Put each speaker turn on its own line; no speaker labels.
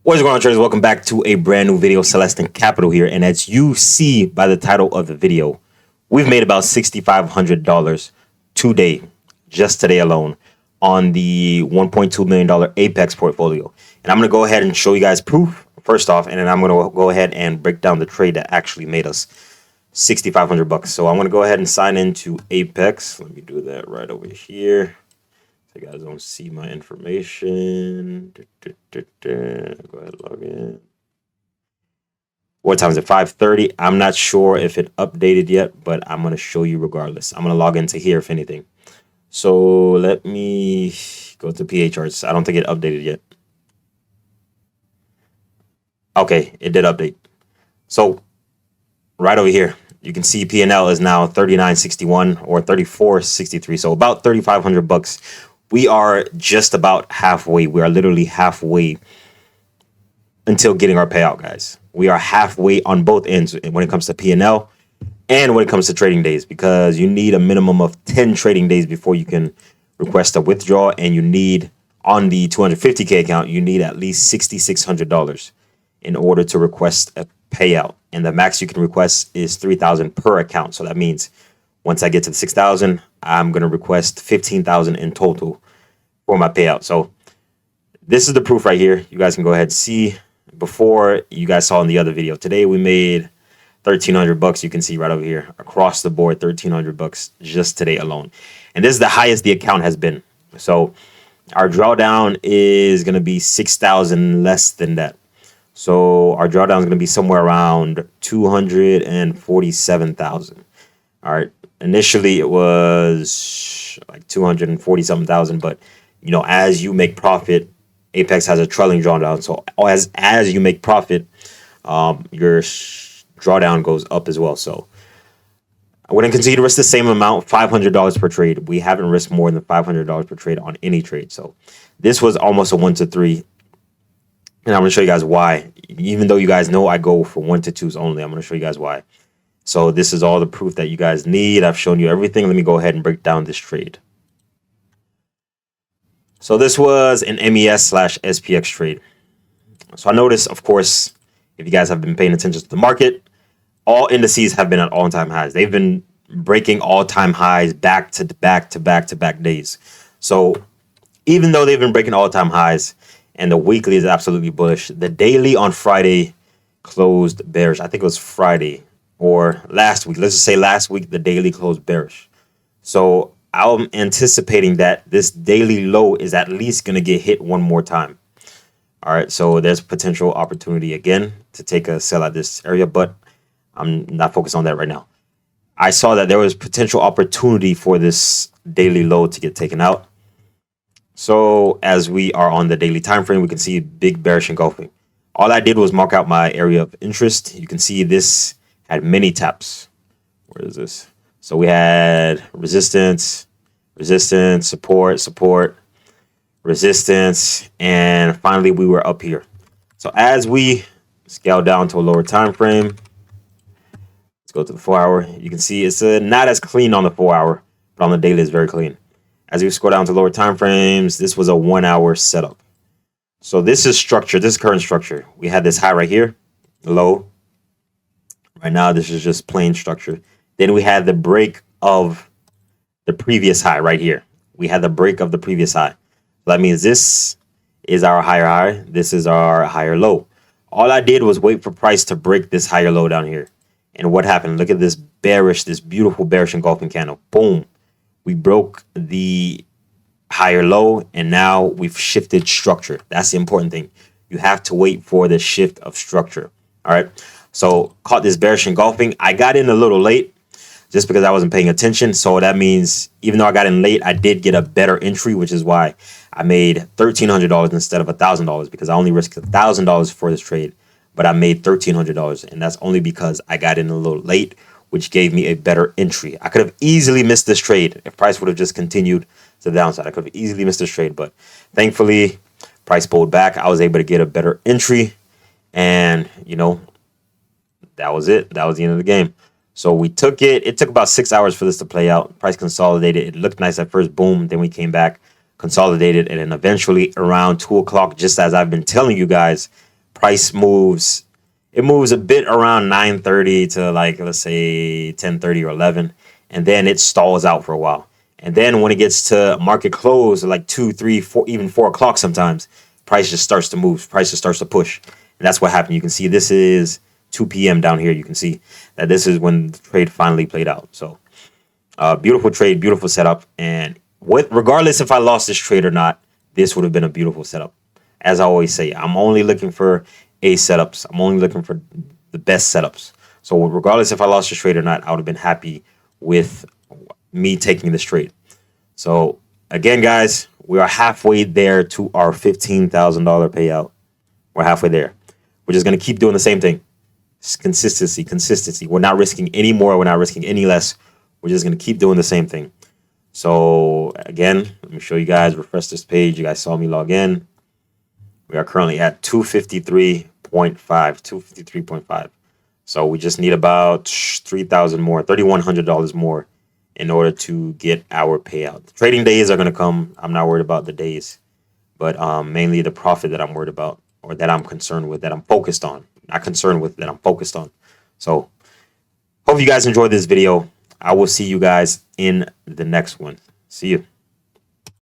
What is going on, traders? Welcome back to a brand new video. Celestin Capital here, and as you see by the title of the video, we've made about $6,500 today, just today alone, on the $1.2 million Apex portfolio. And I'm going to go ahead and show you guys proof first off, and then I'm going to go ahead and break down the trade that actually made us $6,500. So I'm going to go ahead and sign into Apex. Let me do that right over here. You guys don't see my information. Go ahead, log in. What time is it? 5:30. I'm not sure if it updated yet, but I'm going to show you regardless. I'm going to log into here if anything. So let me go to PA charts. I don't think it updated yet. Okay, it did update. So right over here, you can see P&L is now 39.61 or 34.63. So about $3,500. We are just about halfway. We are literally halfway until getting our payout, guys. We are halfway on both ends when it comes to P&L and when it comes to trading days, because you need a minimum of 10 trading days before you can request a withdrawal, and you need, on the 250K account, you need at least $6,600 in order to request a payout. And the max you can request is $3,000 per account. So that means once I get to the 6,000, I'm going to request 15,000 in total for my payout. So this is the proof right here. You guys can go ahead and see. Before, you guys saw in the other video, today we made $1,300. You can see right over here across the board, $1,300 just today alone. And this is the highest the account has been. So our drawdown is going to be 6,000 less than that. So our drawdown is going to be somewhere around 247,000. All right. Initially, it was like 240 something thousand, but you know, as you make profit, Apex has a trailing drawdown. So as you make profit, your drawdown goes up as well. So I wouldn't continue to risk the same amount, $500 per trade. We haven't risked more than $500 per trade on any trade. So this was almost a 1-to-3. And I'm going to show you guys why. Even though you guys know I go for 1-to-2s only, I'm going to show you guys why. So this is all the proof that you guys need. I've shown you everything. Let me go ahead and break down this trade. So this was an MES/SPX trade. So I noticed, of course, if you guys have been paying attention to the market, all indices have been at all-time highs. They've been breaking all-time highs back to back to back to back days. So even though they've been breaking all-time highs and the weekly is absolutely bullish, the daily on Friday closed bearish. I think it was Friday or last week. Let's just say last week, the daily closed bearish. So I'm anticipating that this daily low is at least going to get hit one more time. All right, so there's potential opportunity again to take a sell at this area, but I'm not focused on that right now. I saw that there was potential opportunity for this daily low to get taken out. So as we are on the daily time frame, we can see big bearish engulfing. All I did was mark out my area of interest. You can see this had many taps. Where is this? So we had resistance, resistance, support, support, resistance, and finally we were up here. So as we scale down to a lower time frame, let's go to the 4-hour. You can see it's not as clean on the 4-hour, but on the daily it's very clean. As we scroll down to lower time frames, this was a 1-hour setup. So this is structure. This is current structure. We had this high right here, low. Right now, this is just plain structure. Then we had the break of the previous high right here. We had the break of the previous high. That means this is our higher high. This is our higher low. All I did was wait for price to break this higher low down here. And what happened? Look at this bearish, this beautiful bearish engulfing candle. Boom. We broke the higher low, and now we've shifted structure. That's the important thing. You have to wait for the shift of structure. All right. So caught this bearish engulfing. I got in a little late just because I wasn't paying attention. So that means even though I got in late, I did get a better entry, which is why I made $1,300 instead of $1,000, because I only risked $1,000 for this trade, but I made $1,300. And that's only because I got in a little late, which gave me a better entry. I could have easily missed this trade if price would have just continued to the downside. I could have easily missed this trade, but thankfully price pulled back. I was able to get a better entry, and you know, that was it. That was the end of the game. So we took it. It took about 6 hours for this to play out. Price consolidated. It looked nice at first. Boom. Then we came back, consolidated, and then eventually around 2 o'clock, just as I've been telling you guys, price moves. It moves a bit around 9:30 to like let's say 10:30 or 11, and then it stalls out for a while. And then when it gets to market close, like 2, 3, 4, even 4 o'clock sometimes, price just starts to move. Price just starts to push, and that's what happened. You can see this is 2 p.m. down here. You can see that this is when the trade finally played out. So, beautiful trade, beautiful setup, and regardless if I lost this trade or not, this would have been a beautiful setup. As I always say, I'm only looking for A setups. I'm only looking for the best setups. So regardless if I lost this trade or not, I would have been happy with me taking this trade. So again, guys, we are halfway there to our $15,000 payout. We're halfway there. We're just going to keep doing the same thing. Consistency. We're not risking any more. We're not risking any less. We're just going to keep doing the same thing. So again, let me show you guys, refresh this page. You guys saw me log in. We are currently at 253.5. So we just need about $3,000 more, $3,100 more in order to get our payout. The trading days are going to come. I'm not worried about the days, but mainly the profit that I'm worried about, or that I'm concerned with, that I'm focused on. Not concerned with, that I'm focused on. So hope you guys enjoyed this video. I will see you guys in the next one. See you.